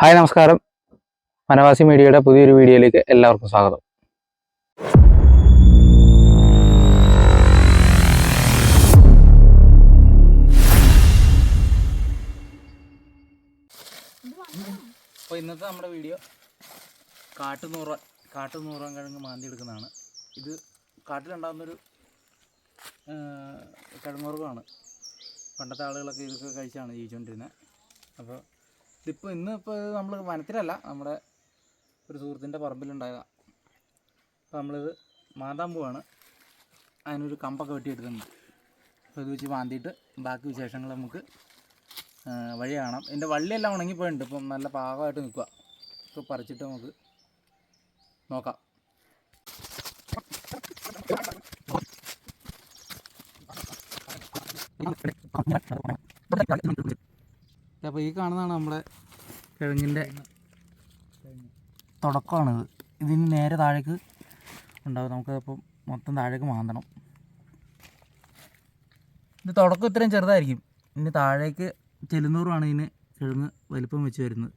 Hi നമസ്കാരം. വനവാസി മീഡിയയുടെ പുതിയൊരു വീഡിയോയിലേക്ക് എല്ലാവർക്കും സ്വാഗതം. അപ്പോൾ ഇന്നത്തെ നമ്മുടെ വീഡിയോ കാട്ടുനൂറാൻ കിഴങ്ങ് മാന്തി എടുക്കുന്നതാണ്. ഇത് കാട്ടിലുണ്ടാകുന്നൊരു കിഴങ്ങുവർഗ്ഗമാണ്. പണ്ടത്തെ ആളുകളൊക്കെ ഇതൊക്കെ കഴിച്ചാണ് ജീവിച്ചുകൊണ്ടിരുന്നത്. അപ്പോൾ ഇന്നിപ്പോൾ നമ്മൾ വനത്തിലല്ല, നമ്മുടെ ഒരു സുഹൃത്തിൻ്റെ പറമ്പിലുണ്ടായതാണ്. അപ്പോൾ നമ്മളിത് മാന്താൻ പോവാണ്. അതിനൊരു കമ്പൊക്കെ വെട്ടിയെടുക്കുന്നുണ്ട്. അപ്പോൾ ഇത് വെച്ച് മാന്തിയിട്ട് ബാക്കി വിശേഷങ്ങൾ നമുക്ക് വഴി കാണാം. എൻ്റെ വള്ളിയെല്ലാം ഉണങ്ങിപ്പോയിട്ടുണ്ട്. ഇപ്പം നല്ല പാകമായിട്ട് നിൽക്കുക. ഇപ്പോൾ പറിച്ചിട്ട് നമുക്ക് നോക്കാം. അപ്പോൾ ഈ കാണുന്നതാണ് നമ്മുടെ കിഴങ്ങിൻ്റെ തുടക്കമാണിത്. ഇതിന് നേരെ താഴേക്ക് ഉണ്ടാവും. നമുക്കപ്പം മൊത്തം താഴേക്ക് മാന്തണം. ഇത് തുടക്കം ഇത്രയും ചെറുതായിരിക്കും. ഇനി താഴേക്ക് ചെല്ലുന്നൂറുമാണ് ഇതിന് കിഴങ്ങ് വലിപ്പം വെച്ച് വരുന്നത്.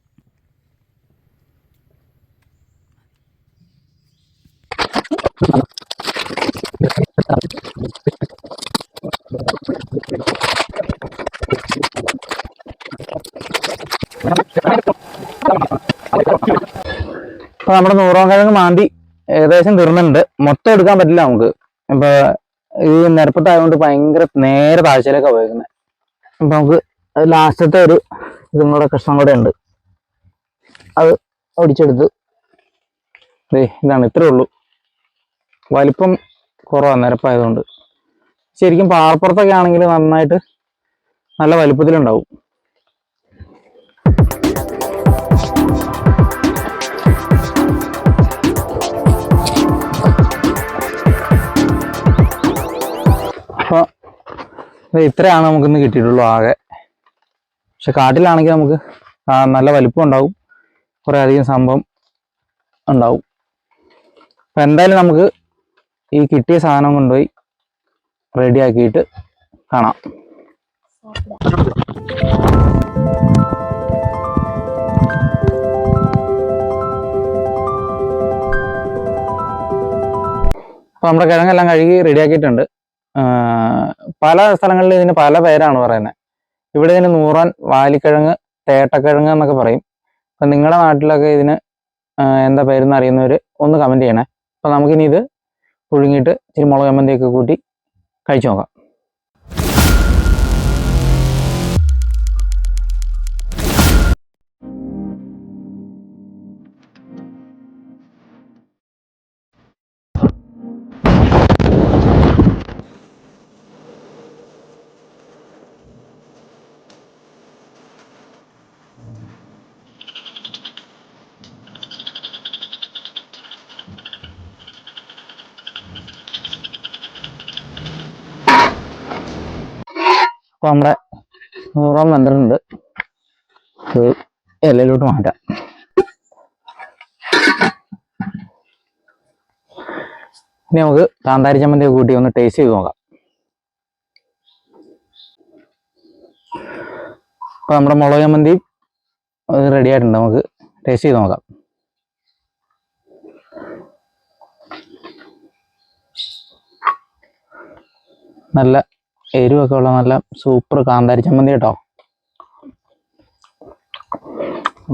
അപ്പോൾ നമ്മുടെ നൂറാം കിഴങ്ങ് മാന്തി ഏകദേശം തീർന്നിട്ടുണ്ട്. മൊത്തം എടുക്കാൻ പറ്റില്ല നമുക്ക്. ഇപ്പോൾ ഈ നിരപ്പത്തായതുകൊണ്ട് ഭയങ്കര നേരെ താഴ്ചയിലേക്കാണ് പോയിരിക്കുന്നത്. അപ്പോൾ നമുക്ക് ലാസ്റ്റത്തെ ഒരു ഇതും കൂടെ കഷ്ണം കൂടെ ഉണ്ട്. അത് ഒടിച്ചെടുത്ത് ഇതാണ്. ഇത്രേ ഉള്ളൂ. വലിപ്പം കുറവാണ് നിരപ്പായതുകൊണ്ട്. ശരിക്കും പാറപ്പുറത്തൊക്കെ ആണെങ്കിൽ നന്നായിട്ട് നല്ല വലിപ്പത്തിലുണ്ടാവും. അപ്പോൾ ഇത്രയാണ് നമുക്കിന്ന് കിട്ടിയിട്ടുള്ളൂ ആകെ. പക്ഷെ കാട്ടിലാണെങ്കിൽ നമുക്ക് നല്ല വലിപ്പം ഉണ്ടാവും, കുറേ അധികം സംഭവം ഉണ്ടാവും. അപ്പം എന്തായാലും നമുക്ക് ഈ കിട്ടിയ സാധനം കൊണ്ടുപോയി റെഡിയാക്കിയിട്ട് കാണാം. അപ്പോൾ നമ്മുടെ കിഴങ്ങെല്ലാം കഴുകി റെഡിയാക്കിയിട്ടുണ്ട്. പല സ്ഥലങ്ങളിൽ ഇതിന് പല പേരാണ് പറയുന്നത്. ഇവിടെ ഇതിന് നൂറാൻ, വാലിക്കിഴങ്ങ്, തേട്ടക്കിഴങ്ങ് എന്നൊക്കെ പറയും. അപ്പം നിങ്ങളുടെ നാട്ടിലൊക്കെ ഇതിന് എന്താ പേരെന്ന് അറിയുന്നവർ ഒന്ന് കമൻറ്റ് ചെയ്യണേ. അപ്പോൾ നമുക്കിനി ഇത് പുഴുങ്ങിയിട്ട് ഇച്ചിരി മുളക് ചമ്മന്തിയൊക്കെ കൂട്ടി കഴിച്ചു നോക്കാം. അപ്പോൾ നമ്മുടെ നൂറാൻ വെന്തിട്ടുണ്ട്. ഇലയിലോട്ട് മാറ്റാം. ഇനി നമുക്ക് കാന്താരി ചമ്മന്തി കൂട്ടി ഒന്ന് ടേസ്റ്റ് ചെയ്ത് നോക്കാം. അപ്പോൾ നമ്മുടെ മുളക് ചമ്മന്തി റെഡി ആയിട്ടുണ്ട്. നമുക്ക് ടേസ്റ്റ് ചെയ്ത് നോക്കാം. നല്ല എരിവൊക്കെ ഉള്ള നല്ല സൂപ്പർ കാന്താരി ചമ്മന്തി കേട്ടോ.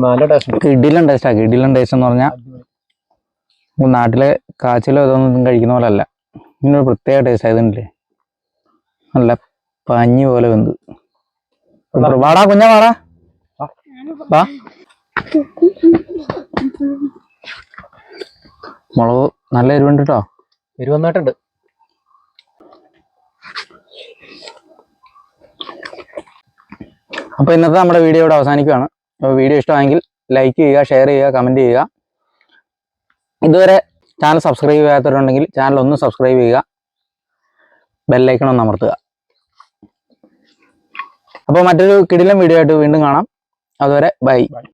നല്ല ടേസ്റ്റ്, കിടിലൻ ടേസ്റ്റാണ്. കിടിലൻ ടേസ്റ്റ് എന്ന് പറഞ്ഞാൽ നാട്ടിലെ കാച്ചിലോ ഇതൊന്നും കഴിക്കുന്ന പോലെ അല്ല. ഇങ്ങനൊരു പ്രത്യേക ടേസ്റ്റ് ആയതില്ലേ. നല്ല പഞ്ഞി പോലെ വെന്ത്. വാടാ കുഞ്ഞാ, വാടാ വാ. മുളക് നല്ല എരിവുണ്ട് കേട്ടോ. എരിവ് നന്നായിട്ടുണ്ട്. അപ്പോൾ ഇന്നത്തെ നമ്മുടെ വീഡിയോ ഇവിടെ അവസാനിക്കുകയാണ്. അപ്പോൾ വീഡിയോ ഇഷ്ടമായെങ്കിൽ ലൈക്ക് ചെയ്യുക, ഷെയർ ചെയ്യുക, കമൻറ്റ് ചെയ്യുക. ഇതുവരെ ചാനൽ സബ്സ്ക്രൈബ് ചെയ്യാത്തവരുണ്ടെങ്കിൽ ചാനൽ ഒന്ന് സബ്സ്ക്രൈബ് ചെയ്യുക, ബെല്ലൈക്കൺ ഒന്ന് അമർത്തുക. അപ്പോൾ മറ്റൊരു കിടിലൻ വീഡിയോ ആയിട്ട് വീണ്ടും കാണാം. അതുവരെ ബൈ.